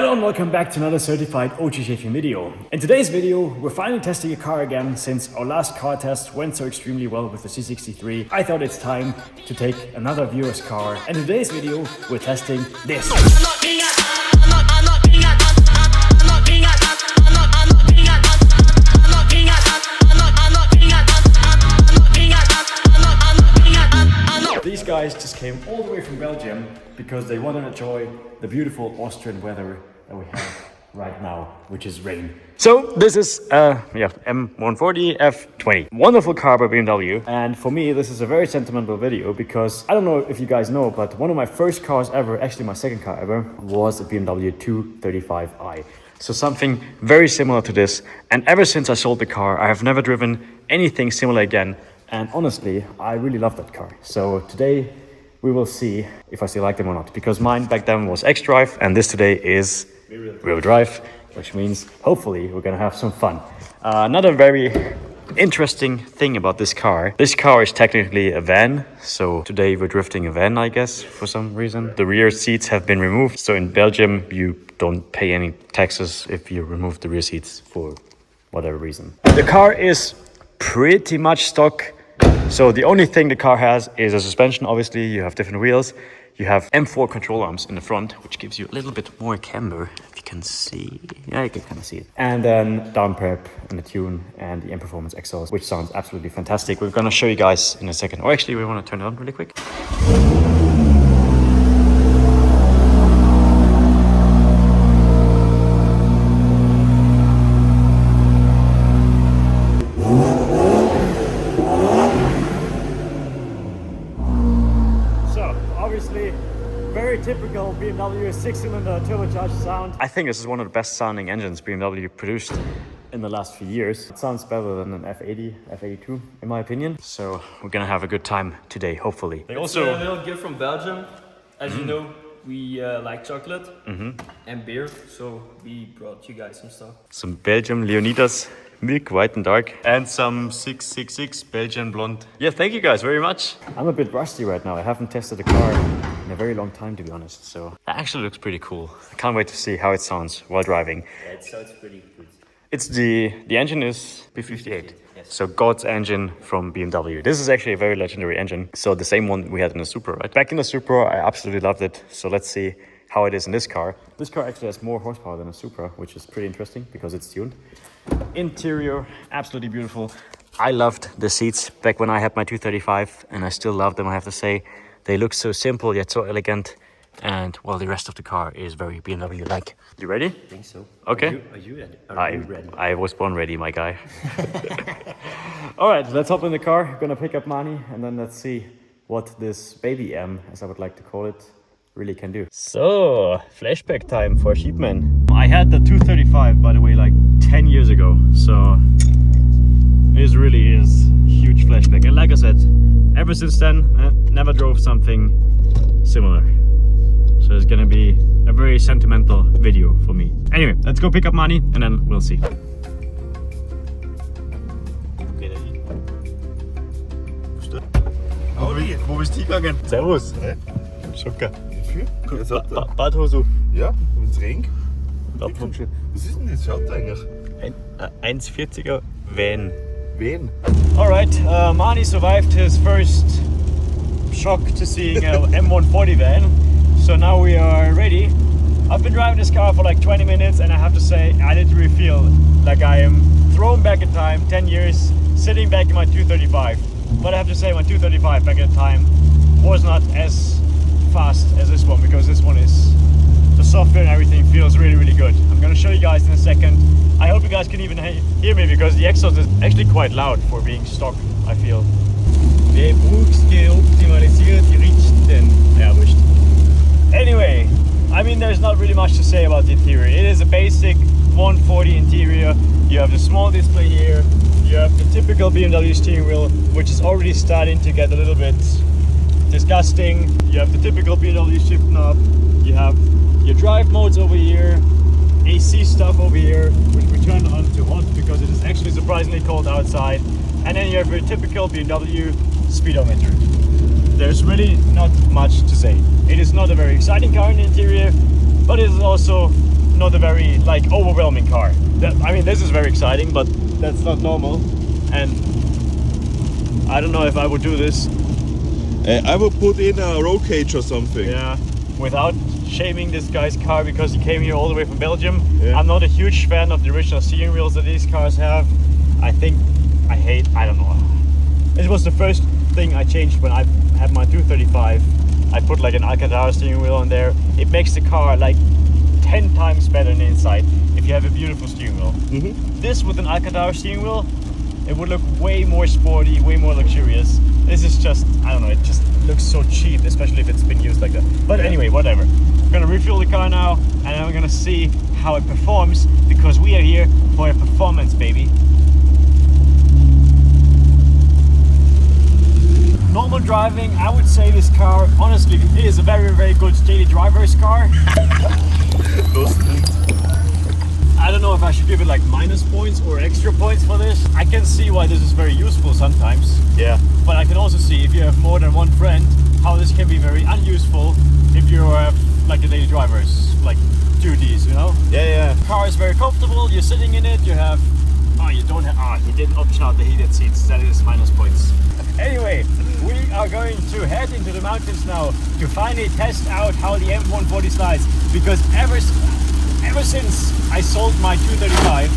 Hello and welcome back to another certified OG chefing video. In today's video, we're finally testing a car again. Since our last car test went so extremely well with the C63, I thought it's time to take another viewer's car. And in today's video, we're testing this. These guys just came all the way from Belgium because they want to enjoy the beautiful Austrian weather that we have right now, which is rain. So this is M140 F20. Wonderful car by BMW. And for me, this is a very sentimental video because I don't know if you guys know, but one of my first cars ever, actually my second car ever, was a BMW 235i. So something very similar to this. And ever since I sold the car, I have never driven anything similar again. And honestly, I really love that car. So today we will see if I still like them or not. Because mine back then was X-Drive and this today is rear drive, which means hopefully we're gonna have some fun. Another very interesting thing about this car is technically a van. So today we're drifting a van, I guess, for some reason. The rear seats have been removed. So in Belgium, you don't pay any taxes if you remove the rear seats for whatever reason. The car is pretty much stock. So the only thing the car has is a suspension. Obviously, you have different wheels. You have M4 control arms in the front, which gives you a little bit more camber, if you can see. Yeah, you can kind of see it. And then down prep and the tune and the M Performance exhaust, which sounds absolutely fantastic. We're gonna show you guys in a second. Or actually, we want to turn it on really quick. Very typical BMW 6-cylinder turbocharged sound. I think this is one of the best sounding engines BMW produced in the last few years. It sounds better than an F80, F82 in my opinion. So we're gonna have a good time today, hopefully. They also a little gift from Belgium. As you know, we like chocolate and beer, so we brought you guys some stuff. Some Belgium Leonidas milk, white and dark, and some 666 Belgian blonde. Yeah, thank you guys very much. I'm a bit rusty right now. I haven't tested the car in a very long time, to be honest. So that actually looks pretty cool. I can't wait to see how it sounds while driving. Yeah, it sounds pretty good. It's the engine is B58. Yes. So God's engine from BMW. This is actually a very legendary engine. So the same one we had in the Supra, right? Back in the Supra, I absolutely loved it. So let's see how it is in this car. This car actually has more horsepower than a Supra, which is pretty interesting because it's tuned. Interior, absolutely beautiful. I loved the seats back when I had my 235 and I still love them, I have to say. They look so simple yet so elegant. And well, the rest of the car is very BMW-like. You ready? I think so. Okay. Are you ready? I was born ready, my guy. All right, let's hop in the car. We're gonna pick up Mani and then let's see what this baby M, as I would like to call it, really can do. So, flashback time for Sheepman. I had the 235, by the way, like 10 years ago. So, this really is a huge flashback. And like I said, ever since then, I never drove something similar. So it's gonna be a very sentimental video for me. Anyway, let's go pick up Mani and then we'll see. Wo bist du hingegangen? Servus. Schocker. Badhose. Ja, ins Ring. Was ist denn das Auto eigentlich? 1,40er Van. Wen? Alright, Mani survived his first shock to seeing a M140 van. So now we are ready. I've been driving this car for like 20 minutes and I have to say I literally feel like I am thrown back in time 10 years sitting back in my 235. But I have to say my 235 back at the time was not as fast as this one because this one is, the software and everything feels really good. I'm gonna show you guys in a second. I hope you guys can even hear me because the exhaust is actually quite loud for being stock, I feel. Anyway, I mean there's not really much to say about the interior. It is a basic 140 interior. You have the small display here. You have the typical BMW steering wheel, which is already starting to get a little bit disgusting. You have the typical BMW shift knob. You have your drive modes over here, AC stuff over here, which we turn on to hot because it is actually surprisingly cold outside. And then you have your typical BMW speedometer. There's really not much to say. It is not a very exciting car in the interior, but it is also not a very like overwhelming car. I mean, this is very exciting, but that's not normal. And I don't know if I would do this. I will put in a roll cage or something. Yeah, without shaming this guy's car because he came here all the way from Belgium. Yeah. I'm not a huge fan of the original steering wheels that these cars have. I don't know. This was the first thing I changed when I had my 235. I put like an Alcantara steering wheel on there. It makes the car like 10 times better on the inside if you have a beautiful steering wheel. This with an Alcantara steering wheel, it would look way more sporty, way more luxurious. This is just, I don't know, it just looks so cheap, especially if it's been used like that. But anyway, whatever. I'm gonna refuel the car now, and I'm gonna see how it performs, because we are here for a performance, baby. Normal driving, I would say this car, honestly, is a very, very good daily driver's car. I don't know if I should give it like minus points or extra points for this. I can see why this is very useful sometimes. Yeah. But I can also see, if you have more than one friend, how this can be very unuseful if you have like the daily drivers, like duties, you know? Yeah. The car is very comfortable, you're sitting in it, you have... Oh, you don't have... he didn't option out the heated seats, that is minus points. Anyway, we are going to head into the mountains now to finally test out how the M140 slides, because ever since I sold my 235,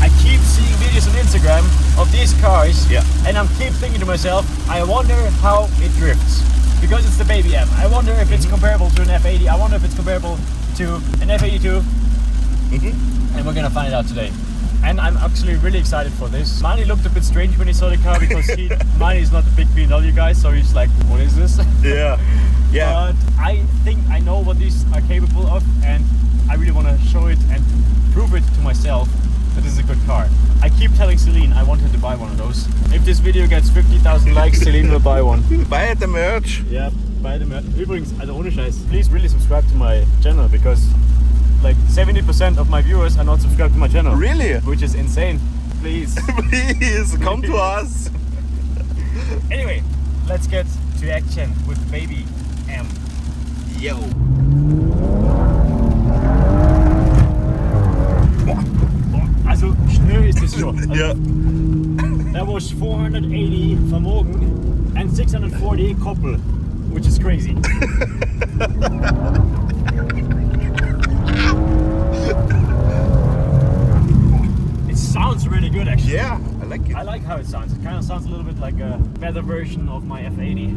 I keep seeing videos on Instagram of these cars, and I keep thinking to myself, I wonder how it drifts, because it's the baby M. I wonder if it's comparable to an F80. I wonder if it's comparable to an F82, and we're gonna find it out today. And I'm actually really excited for this. Mani looked a bit strange when he saw the car because Mani is not a big BMW guy, so he's like, what is this? Yeah. But I think I know what these are capable of, and I really want to show it and prove it to myself that this is a good car. I keep telling Celine I want her to buy one of those. If this video gets 50,000 likes, Celine will buy one. Buy the merch. Yeah, buy the merch. Übrigens, also ohne Scheiß, please really subscribe to my channel, because like 70% of my viewers are not subscribed to my channel. Really? Which is insane. Please. Please, come to us. Anyway, let's get to action with baby M. Yo. Also schnell ist es schon. Also, Yeah. That was 480 Vermogen and 640 Koppel, which is crazy. It sounds really good actually. Yeah, I like it. I like how it sounds. It kind of sounds a little bit like a better version of my F80.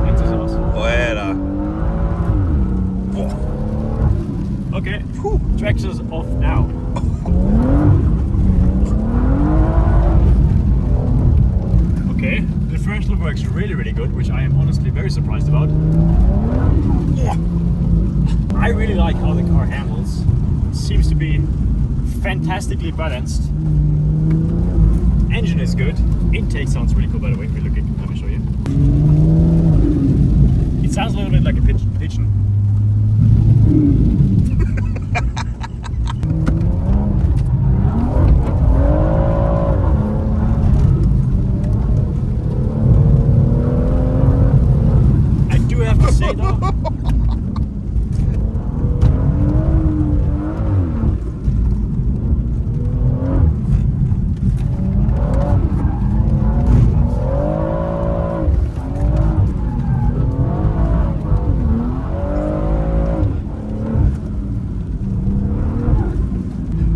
Jetzt ist aus. Alter. Okay, traction's off now. Okay, the differential works really, really good, which I am honestly very surprised about. I really like how the car handles. It seems to be fantastically balanced. Engine is good. Intake sounds really cool, by the way. If you look at, let me show you. It sounds a little bit like a pigeon.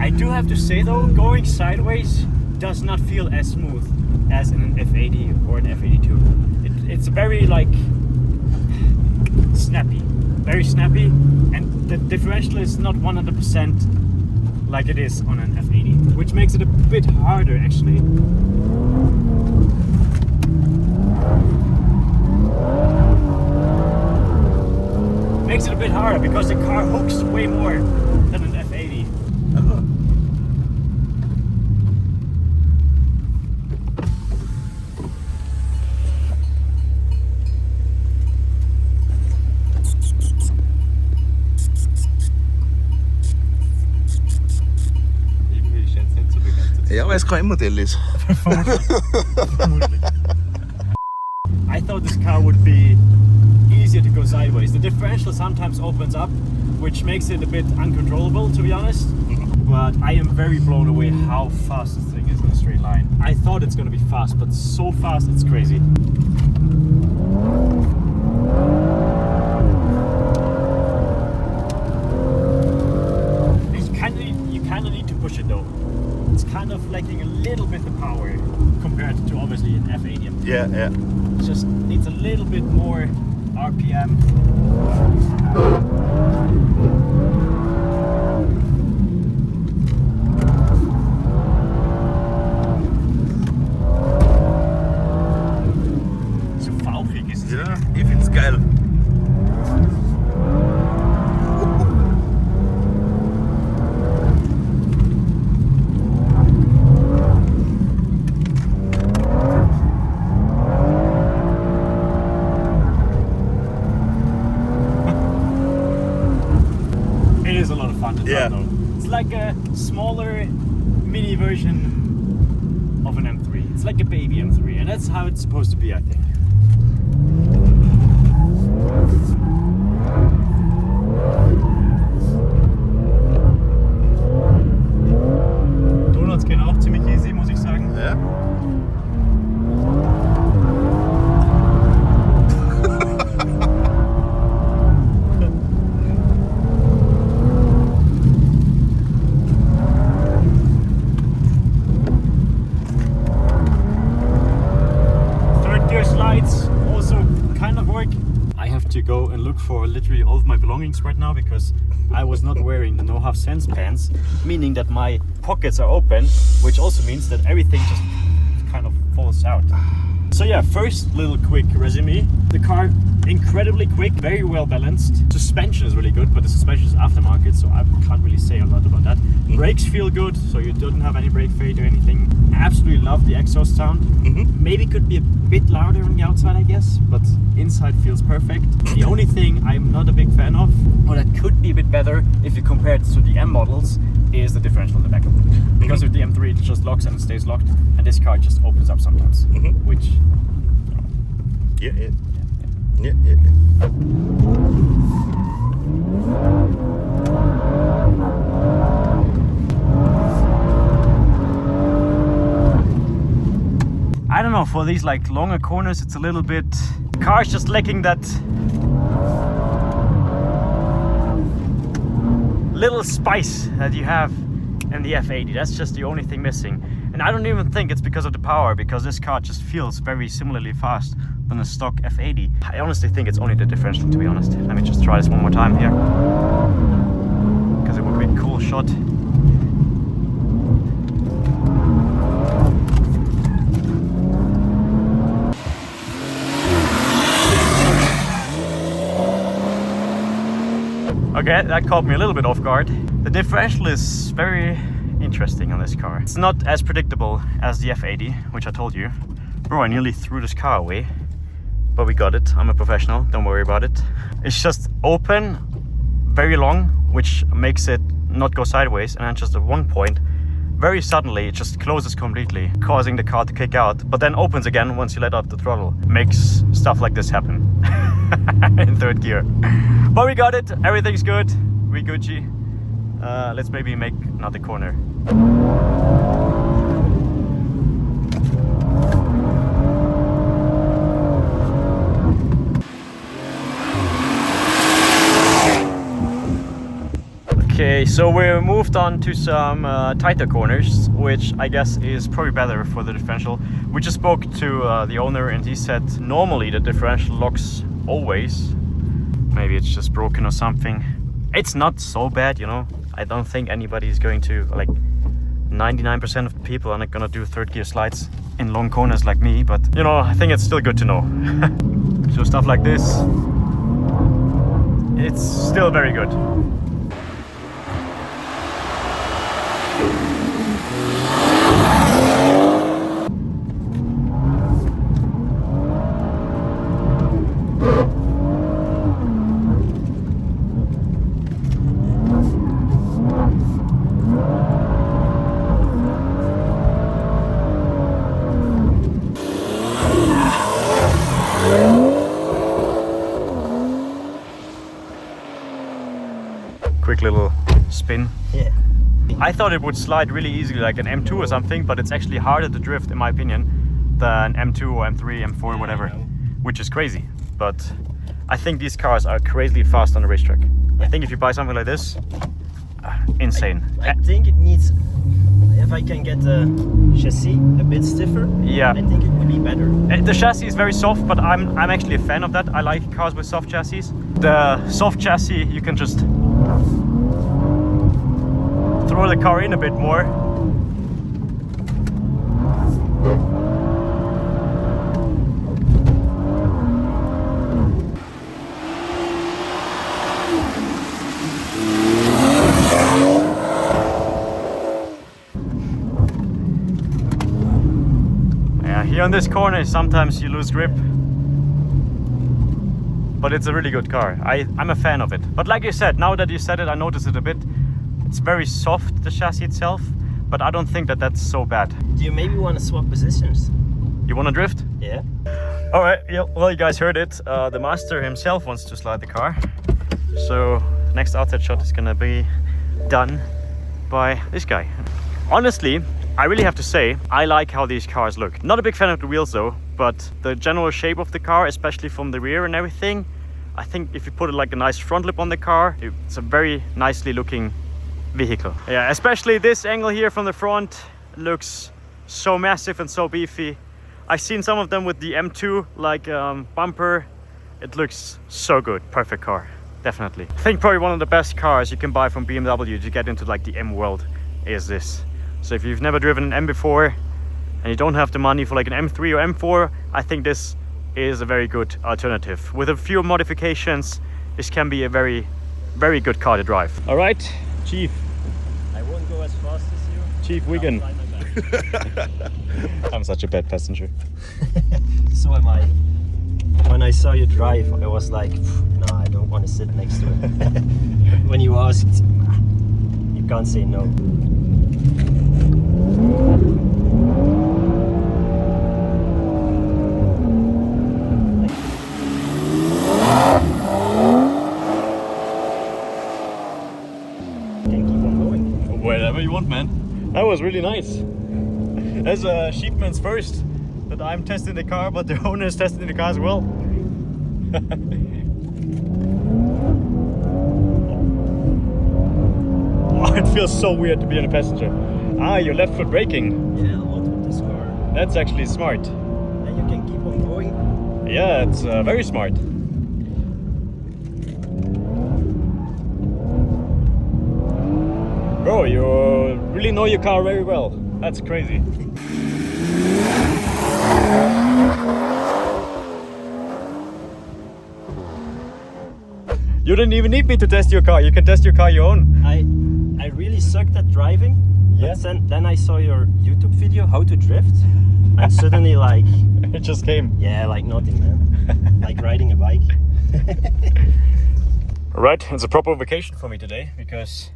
I do have to say though, going sideways does not feel as smooth as in an F80 or an F82. It's very like snappy, very snappy, and the differential is not 100% like it is on an F80, which makes it a bit harder actually. Makes it a bit harder because the car hooks way more than an F80. Ja, weil es kein Modell ist. I thought thought this car would be easier to go sideways. The differential sometimes opens up, which makes it a bit uncontrollable, to be honest. But I am very blown away how fast this thing is in a straight line. I thought it's gonna be fast, but so fast it's crazy. You kind of need to push it though. It's kind of lacking a little bit of power compared to obviously an F80. Yeah, yeah. It just needs a little bit more RPM. So fauchig ist es. Ja, ich find's geil. Yeah. It's like a smaller mini version of an M3. It's like a baby M3, and that's how it's supposed to be, I think. Donuts gehen auch ziemlich easy, muss ich sagen. Ja. To go and look for literally all of my belongings right now because I was not wearing the no half sense pants, meaning that my pockets are open, which also means that everything just kind of falls out. So yeah, first little quick resume. The car incredibly quick, very well balanced. Suspension is really good, but the suspension is aftermarket, so I can't really say a lot about that. Brakes feel good, so you don't have any brake fade or anything. Absolutely love the exhaust sound. Maybe could be a bit louder on the outside, I guess, but inside feels perfect. The only thing I'm not a big fan of, or that could be a bit better if you compare it to the M models, is the differential in the back. Because with the M3 it just locks and it stays locked, and this car just opens up sometimes, which... Yeah, yeah. Yeah, yeah, yeah. I don't know, for these like longer corners it's a little bit... The car is just lacking that little spice that you have in the F80. That's just the only thing missing. And I don't even think it's because of the power, because this car just feels very similarly fast than a stock F80. I honestly think it's only the differential, to be honest. Let me just try this one more time here, because it would be a cool shot. Okay, that caught me a little bit off guard. The differential is very interesting on this car. It's not as predictable as the F80, which I told you. Bro, I nearly threw this car away, but we got it. I'm a professional, don't worry about it. It's just open, very long, which makes it not go sideways, and then just at one point, very suddenly, it just closes completely, causing the car to kick out, but then opens again once you let off the throttle. Makes stuff like this happen in third gear. But we got it, everything's good, we Gucci. Let's maybe make another corner. Okay, so we moved on to some tighter corners, which I guess is probably better for the differential. We just spoke to the owner and he said normally the differential locks always. Maybe it's just broken or something. It's not so bad, you know. I don't think anybody is going to, like 99% of people are not gonna do third gear slides in long corners like me, but you know, I think it's still good to know. So stuff like this, it's still very good. quick little spin. Yeah. I thought it would slide really easily like an M2 or something, but it's actually harder to drift in my opinion than M2 or M3, M4, whatever, which is crazy. But I think these cars are crazily fast on the racetrack. I think if you buy something like this, insane. I think it needs, if I can get the chassis a bit stiffer, Yeah. I think it would be better. The chassis is very soft, but I'm actually a fan of that. I like cars with soft chassis. The soft chassis, you can just throw the car in a bit more. Here on this corner, sometimes you lose grip, but it's a really good car. I'm a fan of it. But like you said, now that you said it, I noticed it a bit. It's very soft, the chassis itself, but I don't think that that's so bad. Do you maybe want to swap positions? You want to drift? Yeah. All right, yeah, well, you guys heard it. The master himself wants to slide the car. So next outside shot is gonna be done by this guy. Honestly, I really have to say, I like how these cars look. Not a big fan of the wheels though, but the general shape of the car, especially from the rear and everything, I think if you put like a nice front lip on the car, it's a very nicely looking vehicle. Yeah, especially this angle here from the front looks so massive and so beefy. I've seen some of them with the M2, like bumper. It looks so good, perfect car, definitely. I think probably one of the best cars you can buy from BMW to get into like the M world is this. So if you've never driven an M before and you don't have the money for like an M3 or M4, I think this is a very good alternative. With a few modifications, this can be a very, very good car to drive. All right, Chief. I won't go as fast as you. Chief Wigan. I'll fly my back. I'm such a bad passenger. So am I. When I saw you drive, I was like, no, I don't want to sit next to it. When you asked, you can't say no. Can keep on going. Wherever you want, man. That was really nice. As a sheepman's first that I'm testing the car, but the owner is testing the car as well. Oh, it feels so weird to be on a passenger. Ah, your left foot braking. Yeah, a lot with this car. That's actually smart. And you can keep on going. Yeah, it's very smart. Bro, you really know your car very well. That's crazy. You didn't even need me to test your car. You can test your car your own. I really sucked at driving. Yeah. But then I saw your YouTube video, how to drift. And suddenly like, It just came. yeah, like nothing, man. Like riding a bike. Right, it's a proper vacation for me today because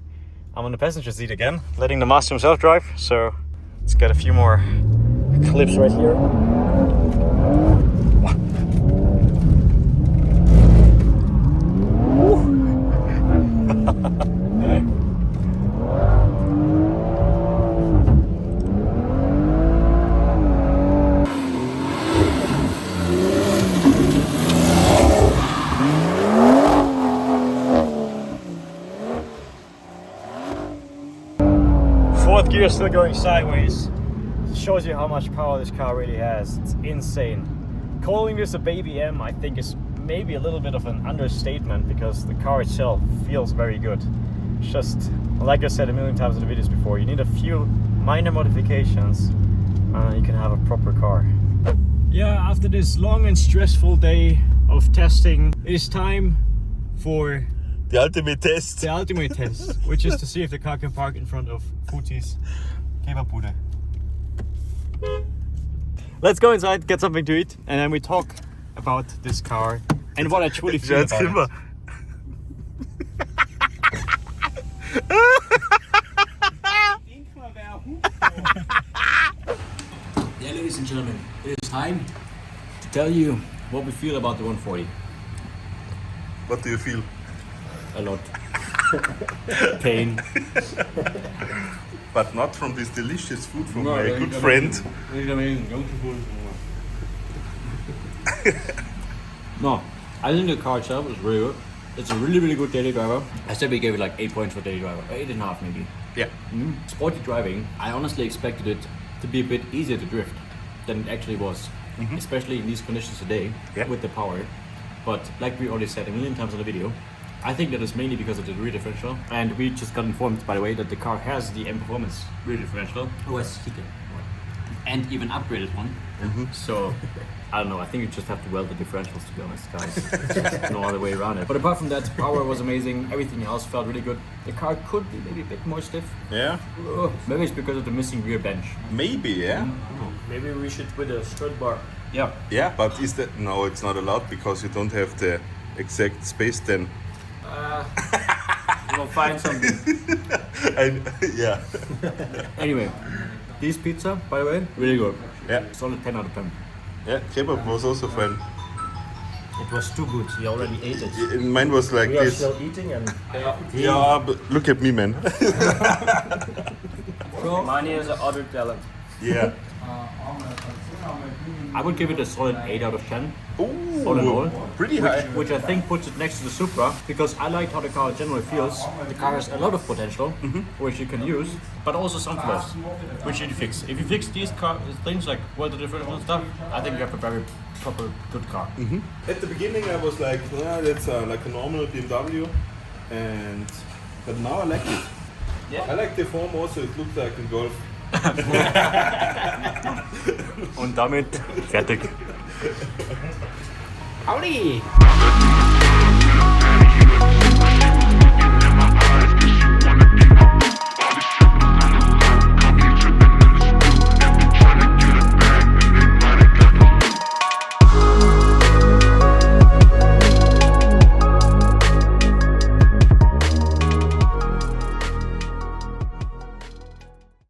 I'm on the passenger seat again, letting the master himself drive. So let's get a few more clips right here. Fourth gear still going sideways. Shows you how much power this car really has. It's insane. Calling this a baby M, I think, is maybe a little bit of an understatement because the car itself feels very good. It's just, like I said a million times in the videos before, you need a few minor modifications and you can have a proper car. Yeah, after this long and stressful day of testing, it is time for The ultimate test. the ultimate test, which is to see if the car can park in front of Futi's Kebabbude. Let's go inside, get something to eat, and then we talk about this car and what I truly feel Jetzt about sind wir. Yeah, ladies and gentlemen, it is time to tell you what we feel about the 140. What do you feel? A lot. Pain. But not from this delicious food from my good friend. It's amazing. No, I think the car itself is really good. It's a really, really good daily driver. I said we gave it like 8 points for daily driver. 8.5 maybe. Yeah. Sporty driving, I honestly expected it to be a bit easier to drift than it actually was. Especially in these conditions today with the power. But like we already said a million times in the video, I think that is mainly because of the rear differential. And we just got informed, by the way, that the car has the M Performance rear differential. And even upgraded one. So, I don't know, I think you just have to weld the differentials, to be honest, guys. There's no other way around it. But apart from that, power was amazing. Everything else felt really good. The car could be maybe a bit more stiff. Yeah. Maybe it's because of the missing rear bench. Maybe, yeah. Maybe we should put a strut bar. Yeah. Yeah, but is that no? It's not allowed because you don't have the exact space then. We'll find something. Yeah. Anyway, this pizza, by the way, really good. Yeah. Solid 10 out of 10. Yeah. Kebab was also fun. It was too good. We already ate it. Mine was like We are this. still eating and Yeah, but look at me, man. Mine is an other talent. Yeah. I would give it a solid 8 out of 10. All in all. Pretty high. Which I think puts it next to the Supra, because I liked how the car generally feels. The car has a lot of potential, which you can use, but also some flaws, which you need to fix. If you fix these things like weather differential and stuff, I think you have a very proper, good car. At the beginning, I was like, yeah, that's like a normal BMW, but now I like it. Yeah. I like the form also. It looks like a Golf. Und damit fertig. Howdy!